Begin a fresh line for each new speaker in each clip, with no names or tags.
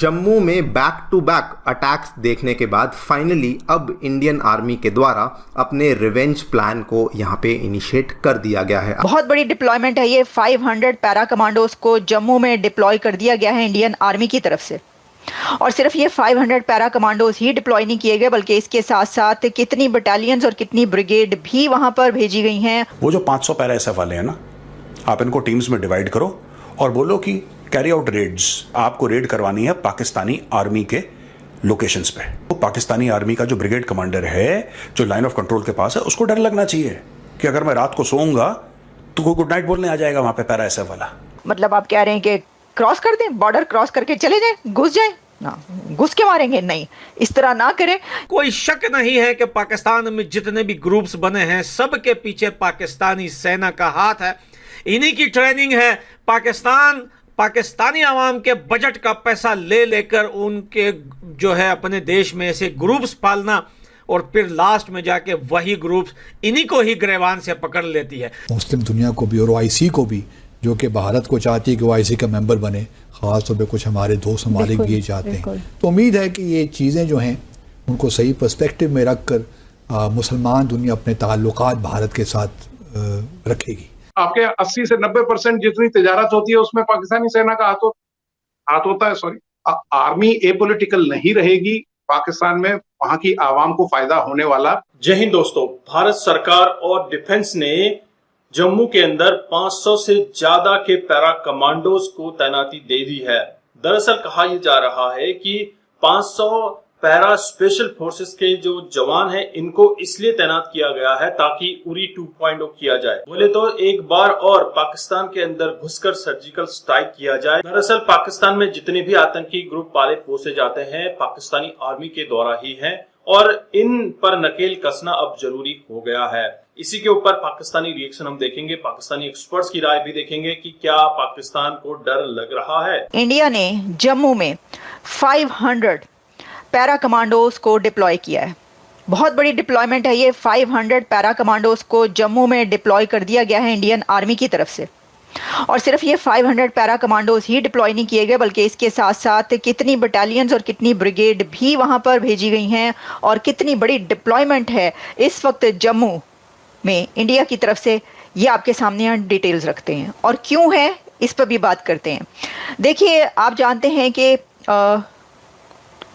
जम्मू में back to back attacks देखने के बाद फाइनली अब इंडियन आर्मी के द्वारा अपने रिवेंज प्लान को यहां पे इनिशिएट कर दिया गया है।
बहुत बड़ी डिप्लॉयमेंट है ये। 500 पैरा कमांडोज को जम्मू में डिप्लॉय कर दिया गया है इंडियन आर्मी की तरफ से। और सिर्फ ये 500 पैरा कमांडोज ही डिप्लॉय नहीं किए गए, बल्कि इसके साथ साथ कितनी बटालियंस और कितनी ब्रिगेड भी वहां पर भेजी गई हैं।
वो जो 500 पैरा एसएफ वाले हैं ना, आप इनको टीम्स में डिवाइड करो और बोलो कि कैरी आउट रेड्स। आपको रेड करवानी है पाकिस्तानी आर्मी के लोकेशंस पे। तो पाकिस्तानी आर्मी का जो ब्रिगेड कमांडर है, जो लाइन ऑफ कंट्रोल के पास है, उसको डर लगना चाहिए कि अगर मैं रात को सोऊंगा तो कोई गुड नाइट बोलने आ जाएगा वहां पे पैरा एसएफ वाला।
मतलब आप कह रहे हैं कि क्रॉस कर दें, बॉर्डर क्रॉस करके चले जाएं, घुस जाएं ना, घुस के मारेंगे? नहीं, इस तरह ना करें।
कोई शक नहीं है कि पाकिस्तान में जितने भी ग्रुप्स बने हैं, सबके पीछे पाकिस्तानी सेना का हाथ है। इन्हीं की ट्रेनिंग है। पाकिस्तानी आवाम के बजट का पैसा ले लेकर उनके जो है अपने देश में ऐसे ग्रुप्स पालना, और फिर लास्ट में जाके वही ग्रुप्स इन्हीं को ही गिरबान से पकड़ लेती है।
मुस्लिम दुनिया को भी और ओआईसी को भी, जो कि भारत को चाहती है कि ओआईसी का मेंबर बने, ख़ास तौर पे कुछ हमारे दोस्त ममालिक भी ये चाहते हैं। तो उम्मीद है कि ये चीज़ें जो हैं उनको सही पर्सपेक्टिव में रख कर मुसलमान दुनिया अपने ताल्लुकात भारत के साथ रखेगी।
आपके 80 से 90% जितनी तिजारत होती है उसमें पाकिस्तानी सेना का हाथ होता है। सॉरी, आर्मी एपॉलिटिकल नहीं रहेगी पाकिस्तान में, वहां की आवाम को फायदा होने वाला।
जय हिंद दोस्तों। भारत सरकार और डिफेंस ने जम्मू के अंदर 500 से ज्यादा के पैरा कमांडोज को तैनाती दे दी है। दरअसल कहा यह जा रहा है कि 500 पैरा स्पेशल फोर्सेस के जो जवान हैं, इनको इसलिए तैनात किया गया है ताकि उरी 2.0 किया जाए। बोले तो एक बार और पाकिस्तान के अंदर घुसकर सर्जिकल स्ट्राइक किया जाए। दरअसल पाकिस्तान में जितने भी आतंकी ग्रुप पाले पोसे जाते हैं, पाकिस्तानी आर्मी के द्वारा ही हैं, और इन पर नकेल कसना अब जरूरी हो गया है। इसी के ऊपर पाकिस्तानी रिएक्शन हम देखेंगे, पाकिस्तानी एक्सपर्ट्स की राय भी देखेंगे कि क्या पाकिस्तान को डर लग रहा है।
इंडिया ने जम्मू में 500 पैरा कमांडोज को डिप्लॉय किया है। बहुत बड़ी डिप्लॉयमेंट है ये। 500 पैरा कमांडोज को जम्मू में डिप्लॉय कर दिया गया है इंडियन आर्मी की तरफ से। और सिर्फ ये 500 पैरा कमांडोज ही डिप्लॉय नहीं किए गए, बल्कि इसके साथ साथ कितनी बटालियंस और कितनी ब्रिगेड भी वहां पर भेजी गई हैं, और कितनी बड़ी डिप्लॉयमेंट है इस वक्त जम्मू में इंडिया की तरफ से, ये आपके सामने हम डिटेल्स रखते हैं। और क्यों है इस पर भी बात करते हैं। देखिए, आप जानते हैं कि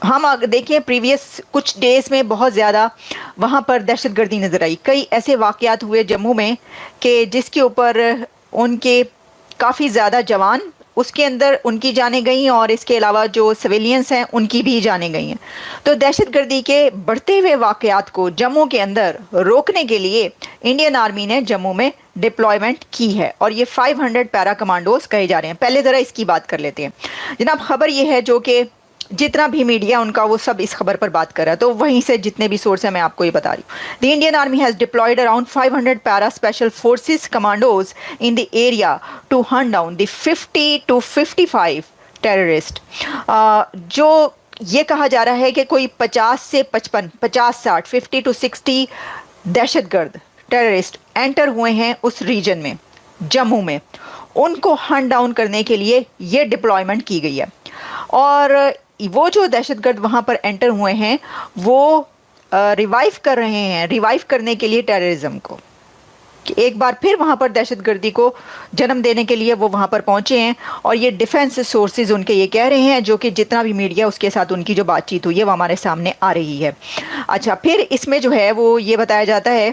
हम देखिए प्रीवियस कुछ डेज में बहुत ज़्यादा वहाँ पर दहशतगर्दी नज़र आई। कई ऐसे वाक़यात हुए जम्मू में कि जिसके ऊपर उनके काफ़ी ज़्यादा जवान उसके अंदर उनकी जाने गई, और इसके अलावा जो सिविलियंस हैं उनकी भी जाने गई हैं। तो दहशतगर्दी के बढ़ते हुए वाक़यात को जम्मू के अंदर रोकने के लिए इंडियन आर्मी ने जम्मू में डिप्लॉयमेंट की है, और ये 500 पैरा कमांडोज कहे जा रहे हैं। पहले ज़रा इसकी बात कर लेते हैं जनाब। खबर ये है जो कि जितना भी मीडिया उनका वो सब इस खबर पर बात कर रहा है, तो वहीं से जितने भी सोर्स हैं मैं आपको ये बता रही हूँ। The Indian army has deployed around 500 para special forces commandos in the area to hunt down the 50 to 55 terrorist. जो ये कहा जा रहा है कि कोई 50 से 55, 50-60, 50 to 60 दहशतगर्द टेररिस्ट एंटर हुए हैं उस रीजन में, जम्मू में। उनको हंट डाउन करने के लिए ये डिप्लॉयमेंट की गई है। और वो जो दहशतगर्द वहाँ पर एंटर हुए हैं वो रिवाइव कर रहे हैं, रिवाइव करने के लिए टेररिज्म को, कि एक बार फिर वहाँ पर दहशतगर्दी को जन्म देने के लिए वो वहाँ पर पहुँचे हैं। और ये डिफेंस सोर्सेज उनके ये कह रहे हैं, जो कि जितना भी मीडिया उसके साथ उनकी जो बातचीत हुई है वो हमारे सामने आ रही है। अच्छा, फिर इसमें जो है वो ये बताया जाता है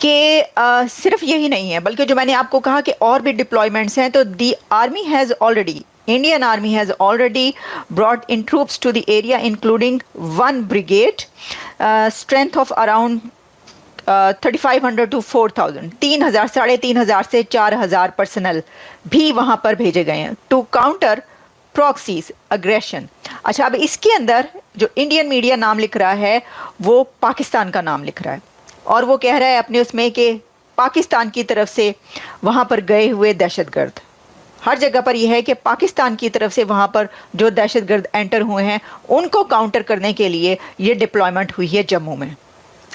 कि सिर्फ यही नहीं है, बल्कि जो मैंने आपको कहा कि और भी डिप्लॉयमेंट्स हैं। तो दी army has already Indian Army has already brought in troops to the area, including one brigade, strength of around 3,500 to 4,000, 3,000, 3,500 से 4,000 पर्सनल भी वहाँ पर भेजे गए हैं टू काउंटर प्रॉक्सीज अग्रेशन। अच्छा, अब इसके अंदर जो इंडियन मीडिया नाम लिख रहा है वो पाकिस्तान का नाम लिख रहा है, और वो कह रहा है अपने उसमें कि पाकिस्तान की तरफ से वहाँ पर गए हुए दहशतगर्द। हर जगह पर यह है कि पाकिस्तान की तरफ से वहाँ पर जो दहशतगर्द एंटर हुए हैं उनको काउंटर करने के लिए ये डिप्लॉयमेंट हुई है जम्मू में।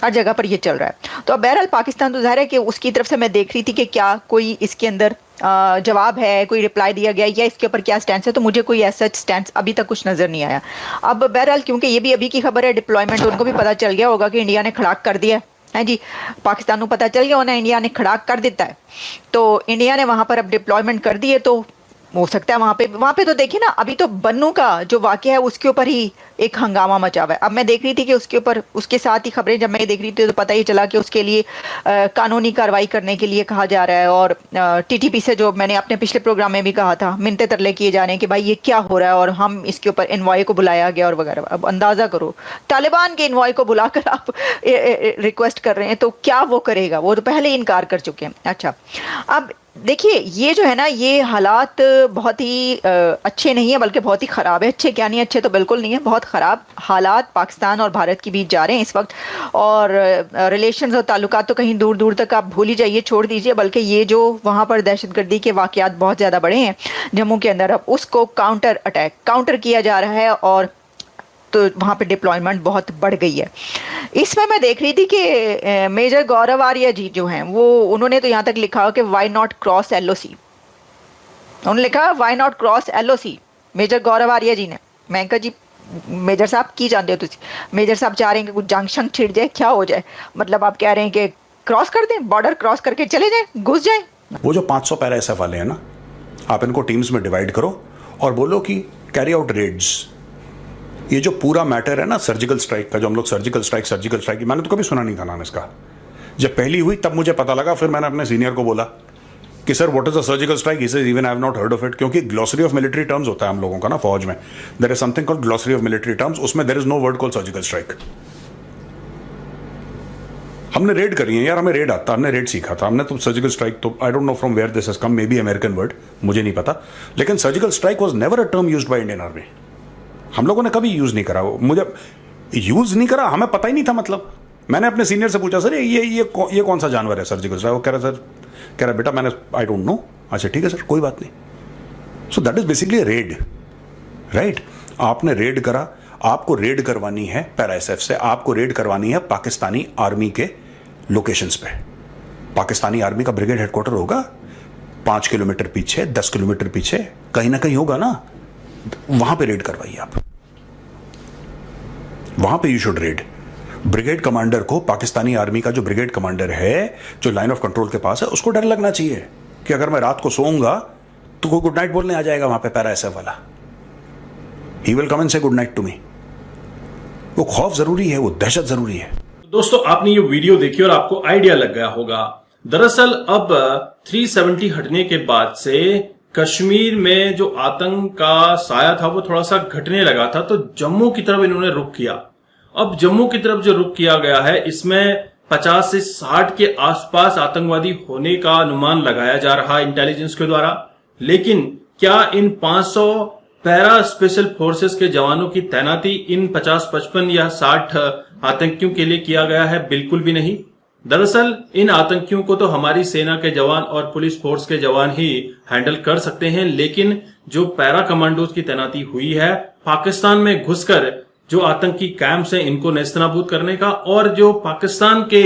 हर जगह पर ये चल रहा है। तो अब बहरहाल पाकिस्तान तो ज़ाहिर है कि उसकी तरफ से मैं देख रही थी कि क्या कोई इसके अंदर जवाब है, कोई रिप्लाई दिया गया या इसके ऊपर क्या स्टैंड है, तो मुझे कोई ऐसा स्टैंड अभी तक कुछ नज़र नहीं आया। अब बहरहाल क्योंकि ये भी अभी की खबर है, डिप्लॉयमेंट उनको भी पता चल गया होगा कि इंडिया ने खड़ाक कर दिया है जी, पाकिस्तान को पता चल गया होना इंडिया ने खड़ाक कर देता है, तो इंडिया ने वहाँ पर अब डिप्लॉयमेंट कर दिए। तो हो सकता है वहाँ पे तो देखिए ना, अभी तो बन्नू का जो वाक़या है उसके ऊपर ही एक हंगामा मचा हुआ है। अब मैं देख रही थी कि उसके ऊपर उसके साथ ही खबरें जब मैं देख रही थी तो पता ही चला कि उसके लिए कानूनी कार्रवाई करने के लिए कहा जा रहा है, और टीटीपी से, जो मैंने अपने पिछले प्रोग्राम में भी कहा था, मिन्नतें तरले किए जा रहे हैं कि भाई ये क्या हो रहा है, और हम इसके ऊपर इन्वॉय को बुलाया गया और वगैरह। अब अंदाज़ा करो, तालिबान के इन्वॉय को बुलाकर आप रिक्वेस्ट कर रहे हैं, तो क्या वो करेगा? वो तो पहले ही इनकार कर चुके हैं। अच्छा, अब देखिए ये जो है ना, ये हालात बहुत ही अच्छे नहीं है, बल्कि बहुत ही ख़राब है। अच्छे क्या नहीं, अच्छे तो बिल्कुल नहीं है, बहुत ख़राब हालात पाकिस्तान और भारत के बीच जा रहे हैं इस वक्त। और रिलेशंस और ताल्लुकात तो कहीं दूर दूर तक आप भूल ही जाइए, छोड़ दीजिए, बल्कि ये जो वहाँ पर दहशतगर्दी के वाक़यात बहुत ज़्यादा बढ़े हैं जम्मू के अंदर, अब उसको काउंटर किया जा रहा है, और तो वहाँ पे डिप्लॉयमेंट बहुत बढ़ गई है। इसमें मैं देख रही थी कि मेजर गौरव आर्या जी जो हैं, वो उन्होंने तो यहाँ तक लिखा हो कि वाई नॉट क्रॉस LOC, उन्होंने लिखा why not cross LOC, major Gaurav Arya ji ने। मैं कहा जी मेजर साहब की जानते हो तुझे, मेजर साहब चाह रहे हैं कि कुछ जंग शंग छिड़ जाए, क्या हो जाए? मतलब आप कह रहे हैं कि क्रॉस कर दें, बॉर्डर क्रॉस करके चले जाएं, घुस जाएं।
वो जो 500 पैरा SF वाले हैं ना, आप इनको टीम्स में डिवाइड करो और बोलो कि कैरी आउट रेड्स। ये जो पूरा मैटर है ना सर्जिकल स्ट्राइक का, जो हम लोग सर्जिकल स्ट्राइक, मैंने तो कभी सुना नहीं था नाम इसका। जब पहली हुई तब मुझे पता लगा, फिर मैंने अपने सीनियर को बोला कि sir what is a surgical strike? He said even I have not heard of it, क्योंकि ग्लॉसरी ऑफ मिलिट्री टर्म्स होता है हम लोगों का ना फौज में, there is something called glossary of military terms, उसमें there is no word called surgical strike. हमने रेड करी है यार, हमें रेड आता, हमने रेड सीखा था, हमने तो सर्जिकल स्ट्राइक तो I don't know from where this has come, maybe American word, मुझे नहीं पता, लेकिन surgical strike was never a term used by Indian army. हम लोगों ने कभी यूज नहीं करा, मुझे यूज नहीं करा, हमें पता ही नहीं था। मतलब मैंने अपने सीनियर से पूछा, सर ये कौन सा जानवर है सर्जिकल स्ट्राइक? वो कह रहा बेटा मैंने आई डोंट नो। अच्छा ठीक है सर, कोई बात नहीं। So that is basically red, right? आपने रेड करा, आपको रेड करवानी है पैरा SF से, आपको रेड करवानी है पाकिस्तानी आर्मी के लोकेशंस पे। पाकिस्तानी आर्मी का ब्रिगेड हेडक्वार्टर होगा 5 किलोमीटर पीछे, 10 किलोमीटर पीछे, कहीं ना कहीं होगा ना, वहां पे रेड करवाइए आप, वहां पे you should red. Brigade commander को, पाकिस्तानी आर्मी का जो ब्रिगेड कमांडर है जो लाइन ऑफ कंट्रोल के पास है, उसको डर लगना चाहिए कि अगर मैं रात को सोऊंगा तो कोई गुड नाइट बोलने आ जाएगा वहां पे पैरा SF वाला, ही विल कम एंड से गुड नाइट टू मी। वो खौफ जरूरी है, वो दहशत जरूरी है।
दोस्तों आपने ये वीडियो देखी और आपको आइडिया लग गया होगा। दरअसल अब 370 हटने के बाद से कश्मीर में जो आतंक का साया था वो थोड़ा सा घटने लगा था, तो जम्मू की तरफ इन्होंने रुख किया। अब जम्मू की तरफ जो रुख किया गया है, इसमें 50 से 60 के आसपास आतंकवादी होने का अनुमान लगाया जा रहा है इंटेलिजेंस के द्वारा। लेकिन क्या इन 500 पैरा स्पेशल फोर्सेस के जवानों की तैनाती इन 50, 55 या 60 आतंकियों के लिए किया गया है? बिल्कुल भी नहीं। दरअसल इन आतंकियों को तो हमारी सेना के जवान और पुलिस फोर्स के जवान ही हैंडल कर सकते हैं, लेकिन जो पैरा कमांडोज की तैनाती हुई है पाकिस्तान में घुसकर जो आतंकी कैंप्स हैं इनको नेस्तनाबूद करने का, और जो पाकिस्तान के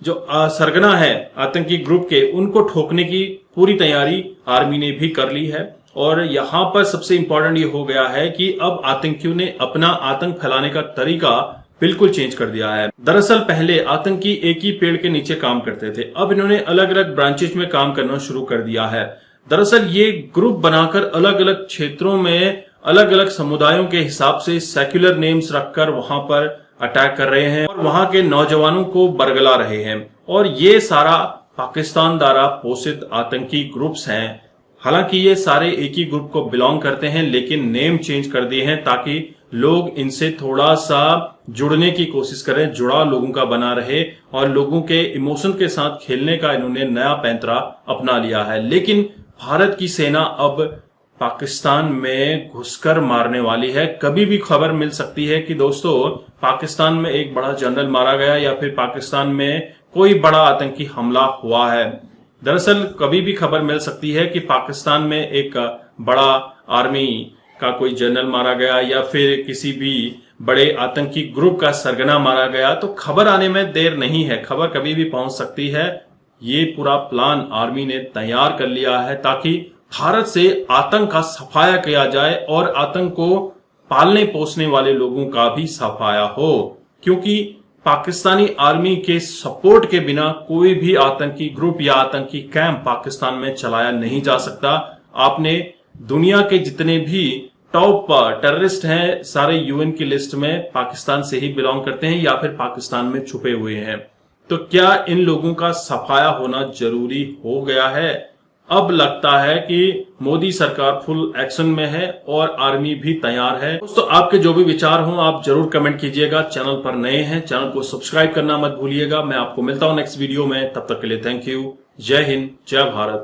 जो सरगना है आतंकी ग्रुप के, उनको ठोकने की पूरी तैयारी आर्मी ने भी कर ली है। और यहां पर सबसे इंपॉर्टेंट ये हो गया है कि अब आतंकियों ने अपना आतंक फैलाने का तरीका बिल्कुल चेंज कर दिया है। दरअसल पहले आतंकी एक ही पेड़ के नीचे काम करते थे, अब इन्होंने अलग अलग ब्रांचेज में काम करना शुरू कर दिया है। दरअसल ये ग्रुप बनाकर अलग अलग क्षेत्रों में अलग अलग समुदायों के हिसाब से सेक्युलर नेम्स रखकर वहां पर अटैक कर रहे हैं और वहां के नौजवानों को बरगला रहे हैं। और ये सारा पाकिस्तान द्वारा पोषित आतंकी ग्रुप्स हैं। हालांकि ये सारे एक ही ग्रुप को बिलोंग करते हैं, लेकिन नेम चेंज कर दिए हैं ताकि लोग इनसे थोड़ा सा जुड़ने की कोशिश करें, जुड़ाव लोगों का बना रहे, और लोगों के इमोशन के साथ खेलने का इन्होंने नया पैंतरा अपना लिया है। लेकिन भारत की सेना अब पाकिस्तान में घुसकर मारने वाली है। कभी भी खबर मिल सकती है कि दोस्तों पाकिस्तान में एक बड़ा जनरल मारा गया या फिर पाकिस्तान में कोई बड़ा आतंकी हमला हुआ है। दरअसल कभी भी खबर मिल सकती है कि पाकिस्तान में एक बड़ा आर्मी का कोई जनरल मारा गया या फिर किसी भी बड़े आतंकी ग्रुप का सरगना मारा गया, तो खबर आने में देर नहीं है, खबर कभी भी पहुंच सकती है। ये पूरा प्लान आर्मी ने तैयार कर लिया है ताकि भारत से आतंक का सफाया किया जाए और आतंक को पालने पोसने वाले लोगों का भी सफाया हो, क्योंकि पाकिस्तानी आर्मी के सपोर्ट के बिना कोई भी आतंकी ग्रुप या आतंकी कैंप पाकिस्तान में चलाया नहीं जा सकता। आपने दुनिया के जितने भी टॉप टेररिस्ट हैं सारे यूएन की लिस्ट में पाकिस्तान से ही बिलोंग करते हैं या फिर पाकिस्तान में छुपे हुए हैं। तो क्या इन लोगों का सफाया होना जरूरी हो गया है? अब लगता है कि मोदी सरकार फुल एक्शन में है और आर्मी भी तैयार है। दोस्तों, आपके जो भी विचार हों आप जरूर कमेंट कीजिएगा। चैनल पर नए हैं, चैनल को सब्सक्राइब करना मत भूलिएगा। मैं आपको मिलता हूं नेक्स्ट वीडियो में, तब तक के लिए थैंक यू। जय हिंद, जय भारत।